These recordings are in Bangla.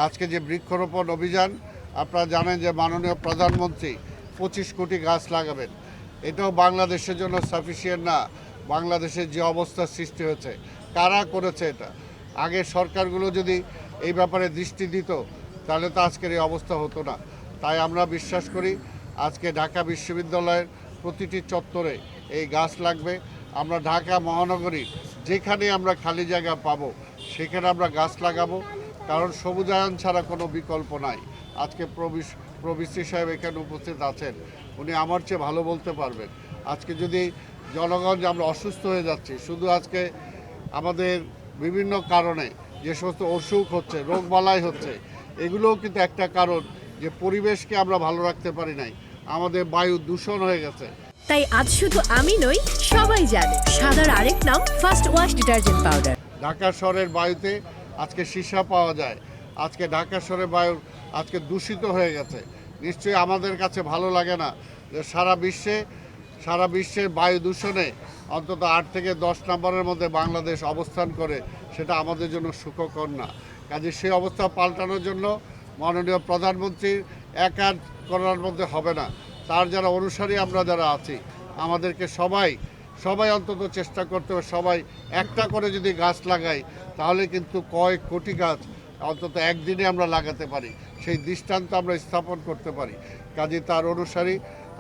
আজকে যে বৃক্ষরোপণ অভিযান, আপনারা জানেন যে মাননীয় প্রধানমন্ত্রী 25 কোটি গাছ লাগাবেন। এটাও বাংলাদেশের জন্য সাফিসিয়েন্ট না। বাংলাদেশের যে অবস্থার সৃষ্টি হয়েছে, কারা করেছে এটা? আগের সরকারগুলো যদি এই ব্যাপারে দৃষ্টি দিত তাহলে তো আজকের এই অবস্থা হতো না। তাই আমরা বিশ্বাস করি আজকে ঢাকা বিশ্ববিদ্যালয়ের প্রতিটি চত্বরে এই গাছ লাগবে। আমরা ঢাকা মহানগরী যেখানে আমরা খালি জায়গা পাবো সেখানে আমরা গাছ লাগাবো, কারণ সবুজায়ন ছাড়া কোনো বিকল্প নাই। আজকে প্রবিসি সাহেব এখানে উপস্থিত আছেন, উনি আমার চেয়ে ভালো বলতে পারবেন। আজকে যদি জনগণ যে আমরা অসুস্থ হয়ে যাচ্ছি, শুধু আজকে আমাদের বিভিন্ন কারণে যে সমস্ত অসুখ হচ্ছে, রোগবালাই হচ্ছে, এগুলোও কিন্তু একটা কারণ যে পরিবেশকে আমরা ভালো রাখতে পারি নাই, আমাদের বায়ু দূষণ হয়ে গেছে। তাই আজ শুধু আমি নই, সবাই জানে সাদার আরেক নাম first wash detergent powder. Dhaka শহরের বায়ুতে আজকে সীসা পাওয়া যায়। আজকে ঢাকা শহরের বায়ু আজকে দূষিত হয়ে গেছে। নিশ্চয়ই আমাদের কাছে ভালো লাগে না যে সারা বিশ্বের বায়ু দূষণে অন্তত 8 থেকে 10 নম্বরের মধ্যে বাংলাদেশ অবস্থান করে, সেটা আমাদের জন্য সুখকর না। কাজে সেই অবস্থা পাল্টানোর জন্য মাননীয় প্রধানমন্ত্রীর একা করার মধ্যে হবে না। তার যারা অনুসারী আমরা যারা আছি, আমাদেরকে সবাই অন্তত চেষ্টা করতে হবে। সবাই একটা করে যদি গাছ লাগাই তাহলে কিন্তু কয়েক কোটি গাছ অন্তত একদিনে আমরা লাগাতে পারি, সেই দৃষ্টান্ত আমরা স্থাপন করতে পারি। কাজে তার অনুসারী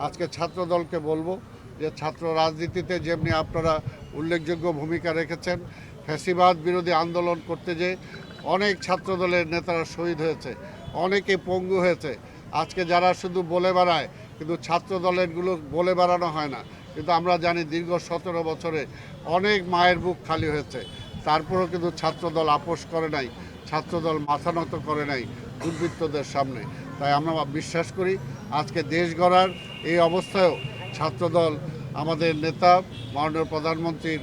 আজকে ছাত্রদলকে বলবো যে ছাত্র রাজনীতিতে যেমনি আপনারা উল্লেখযোগ্য ভূমিকা রেখেছেন, ফ্যাসিবাদ বিরোধী আন্দোলন করতে যে অনেক ছাত্রদলের নেতারা শহীদ হয়েছে, অনেকে পঙ্গু হয়েছে। আজকে যারা শুধু বলে বেড়ায়, কিন্তু ছাত্রদলেরগুলো বলে বেড়ানো হয় না, কিন্তু আমরা জানি দীর্ঘ 17 বছরে অনেক মায়ের বুক খালি হয়েছে। তারপরেও কিন্তু ছাত্রদল আপোষ করে নাই, ছাত্রদল মাথা নত করে নাই দুর্বৃত্তদের সামনে। তাই আমরা বিশ্বাস করি আজকে দেশ গড়ার এই অবস্থায়ও ছাত্রদল আমাদের নেতা মাননীয় প্রধানমন্ত্রীর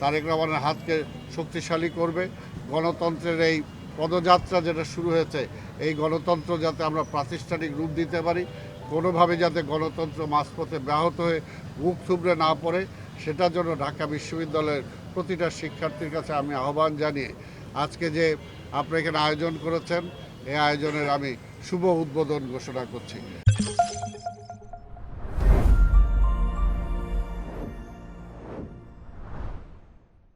তারেক রহমানের হাতকে শক্তিশালী করবে। গণতন্ত্রের এই পদযাত্রা যেটা শুরু হয়েছে, এই গণতন্ত্র যাতে আমরা প্রাতিষ্ঠানিক রূপ দিতে পারি, কোনোভাবে যাতে গণতন্ত্র মাঝপথে ব্যাহত হয়ে মুখ থুবড়ে না পড়ে, সেটার জন্য ঢাকা বিশ্ববিদ্যালয়ের প্রতিটা শিক্ষার্থীর কাছে আমি আহ্বান জানিয়ে আজকে যে আপনারা এখানে আয়োজন করেছেন, এই আয়োজনের আমি শুভ উদ্বোধন ঘোষণা করছি।